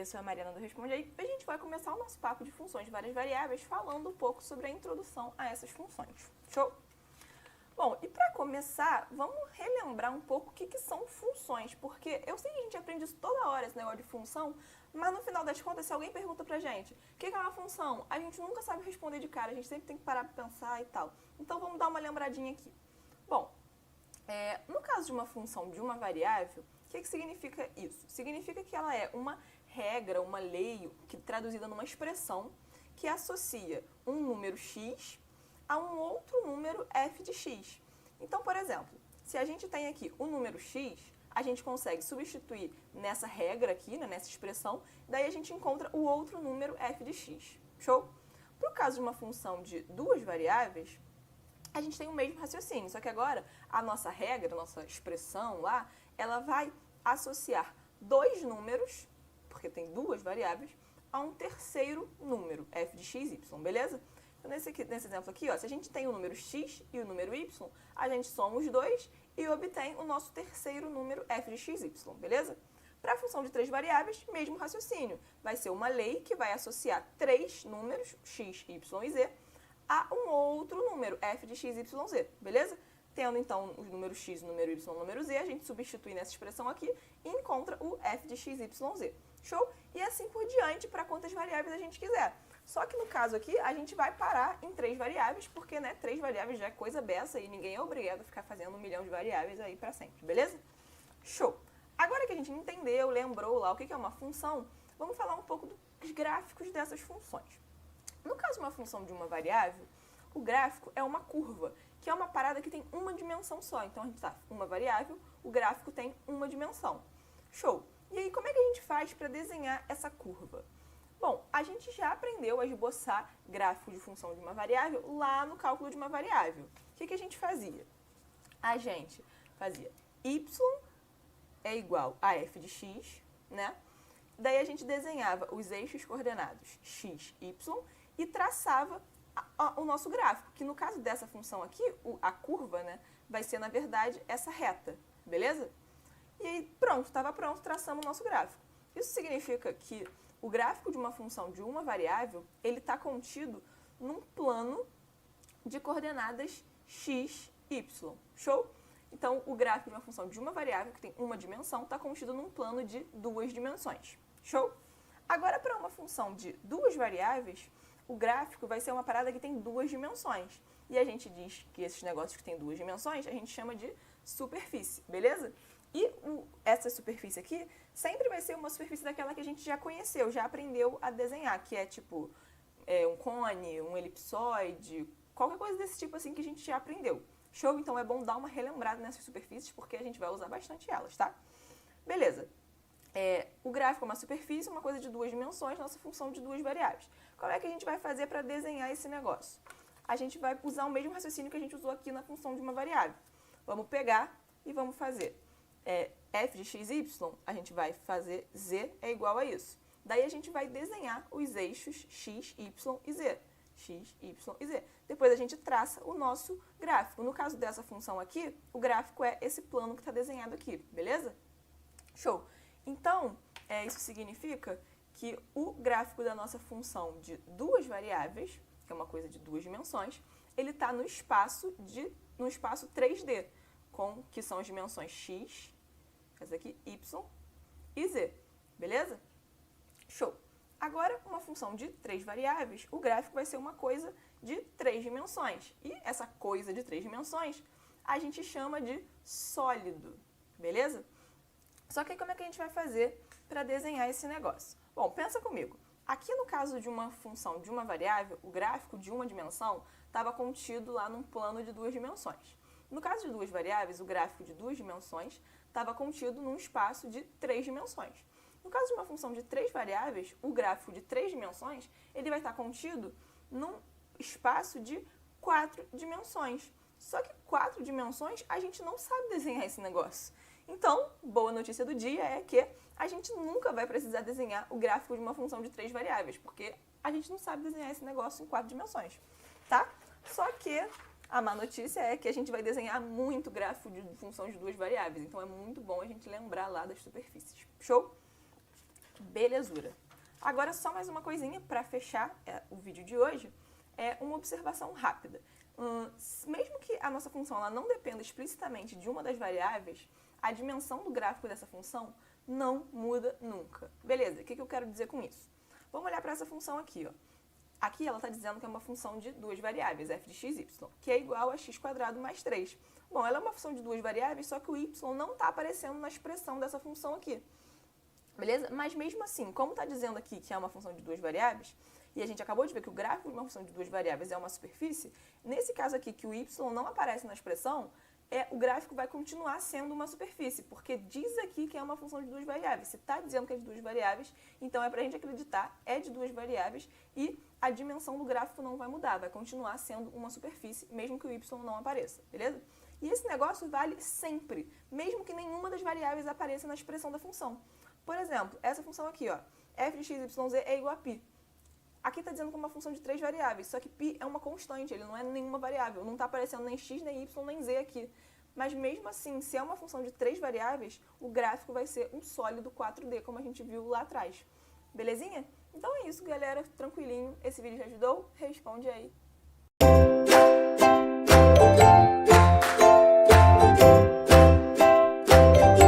eu sou a Mariana do Responde Aí. A gente vai começar o nosso papo de funções de várias variáveis falando um pouco sobre a introdução a essas funções. Show? Bom, e para começar, vamos relembrar um pouco o que são funções, porque eu sei que a gente aprende isso toda hora, esse negócio de função, mas no final das contas, se alguém pergunta pra gente o que é uma função, a gente nunca sabe responder de cara, a gente sempre tem que parar para pensar e tal. Então vamos dar uma lembradinha aqui. Bom, no caso de uma função de uma variável, o que significa isso? Significa que ela é uma regra, uma lei, que traduzida numa expressão, que associa um número x a um outro número f de x. Então, por exemplo, se a gente tem aqui o número x, a gente consegue substituir nessa regra aqui, né, nessa expressão, daí a gente encontra o outro número f de x. Show? Para o caso de uma função de duas variáveis, a gente tem o mesmo raciocínio, só que agora a nossa regra, a nossa expressão lá, ela vai associar dois números, porque tem duas variáveis, a um terceiro número, f de x, y, beleza? Então, nesse exemplo aqui, ó, se a gente tem o número x e o número y, a gente soma os dois e obtém o nosso terceiro número f de x, y, beleza? Para a função de três variáveis, mesmo raciocínio. Vai ser uma lei que vai associar três números, x, y e z, a um outro número, f de x, y, z, beleza? Tendo, então, os números x, o número y e o número z, a gente substitui nessa expressão aqui e encontra o f de x, y, z. Show? E assim por diante, para quantas variáveis a gente quiser. Só que no caso aqui, a gente vai parar em três variáveis, porque, né, três variáveis já é coisa beça e ninguém é obrigado a ficar fazendo 1 milhão de variáveis aí para sempre, beleza? Show! Agora que a gente entendeu, lembrou lá o que é uma função, vamos falar um pouco dos gráficos dessas funções. No caso de uma função de uma variável, o gráfico é uma curva, que é uma parada que tem uma dimensão só. Então, a gente está uma variável, o gráfico tem uma dimensão. Show! E aí, como é que a gente faz para desenhar essa curva? Bom, a gente já aprendeu a esboçar gráfico de função de uma variável lá no cálculo de uma variável. O que a gente fazia? A gente fazia y é igual a f de x, né? Daí a gente desenhava os eixos coordenados x, y e traçava o nosso gráfico, que no caso dessa função aqui, a curva, né, vai ser, na verdade, essa reta, beleza? E aí, pronto, estava pronto, traçamos o nosso gráfico. Isso significa que o gráfico de uma função de uma variável, ele está contido num plano de coordenadas x, y. Show? Então, o gráfico de uma função de uma variável, que tem uma dimensão, está contido num plano de duas dimensões. Show? Agora, para uma função de duas variáveis, o gráfico vai ser uma parada que tem duas dimensões. E a gente diz que esses negócios que têm duas dimensões, a gente chama de superfície, beleza? E essa superfície aqui sempre vai ser uma superfície daquela que a gente já conheceu, já aprendeu a desenhar, que é tipo um cone, um elipsoide, qualquer coisa desse tipo assim que a gente já aprendeu. Show? Então é bom dar uma relembrada nessas superfícies, porque a gente vai usar bastante elas, tá? Beleza. O gráfico é uma superfície, uma coisa de duas dimensões, nossa função de duas variáveis. Como é que a gente vai fazer para desenhar esse negócio? A gente vai usar o mesmo raciocínio que a gente usou aqui na função de uma variável. Vamos pegar e vamos fazer f de x, y, a gente vai fazer z é igual a isso. Daí a gente vai desenhar os eixos x, y e z. X, y e z. Depois a gente traça o nosso gráfico. No caso dessa função aqui, o gráfico é esse plano que está desenhado aqui, beleza? Show! Então, isso significa que o gráfico da nossa função de duas variáveis, que é uma coisa de duas dimensões, ele está no espaço 3D, que são as dimensões x, essa aqui, y e z, beleza? Show! Agora, uma função de três variáveis, o gráfico vai ser uma coisa de três dimensões. E essa coisa de três dimensões a gente chama de sólido, beleza? Só que aí como é que a gente vai fazer para desenhar esse negócio? Bom, pensa comigo. Aqui no caso de uma função de uma variável, o gráfico de uma dimensão estava contido lá num plano de duas dimensões. No caso de duas variáveis, o gráfico de duas dimensões estava contido num espaço de três dimensões. No caso de uma função de três variáveis, o gráfico de três dimensões, ele vai estar contido num espaço de quatro dimensões. Só que quatro dimensões, a gente não sabe desenhar esse negócio. Então, boa notícia do dia é que a gente nunca vai precisar desenhar o gráfico de uma função de três variáveis, porque a gente não sabe desenhar esse negócio em quatro dimensões, tá? Só que a má notícia é que a gente vai desenhar muito gráfico de função de duas variáveis, então é muito bom a gente lembrar lá das superfícies. Show? Belezura. Agora, só mais uma coisinha para fechar o vídeo de hoje, é uma observação rápida. Mesmo que a nossa função ela não dependa explicitamente de uma das variáveis, a dimensão do gráfico dessa função não muda nunca. Beleza, o que eu quero dizer com isso? Vamos olhar para essa função aqui, ó. Aqui ela está dizendo que é uma função de duas variáveis, f de x e y, que é igual a x² mais 3. Bom, ela é uma função de duas variáveis, só que o y não está aparecendo na expressão dessa função aqui. Beleza? Mas mesmo assim, como está dizendo aqui que é uma função de duas variáveis, e a gente acabou de ver que o gráfico de uma função de duas variáveis é uma superfície, nesse caso aqui que o y não aparece na expressão, o gráfico vai continuar sendo uma superfície, porque diz aqui que é uma função de duas variáveis. Se está dizendo que é de duas variáveis, então é para a gente acreditar, é de duas variáveis, e a dimensão do gráfico não vai mudar, vai continuar sendo uma superfície, mesmo que o y não apareça, beleza? E esse negócio vale sempre, mesmo que nenhuma das variáveis apareça na expressão da função. Por exemplo, essa função aqui, ó, f de x, y, z é igual a π. Aqui está dizendo que é uma função de três variáveis, só que π é uma constante, ele não é nenhuma variável, não está aparecendo nem x, nem y, nem z aqui. Mas mesmo assim, se é uma função de três variáveis, o gráfico vai ser um sólido 4D, como a gente viu lá atrás. Belezinha? Então é isso, galera, tranquilinho. Esse vídeo já ajudou? Responde aí.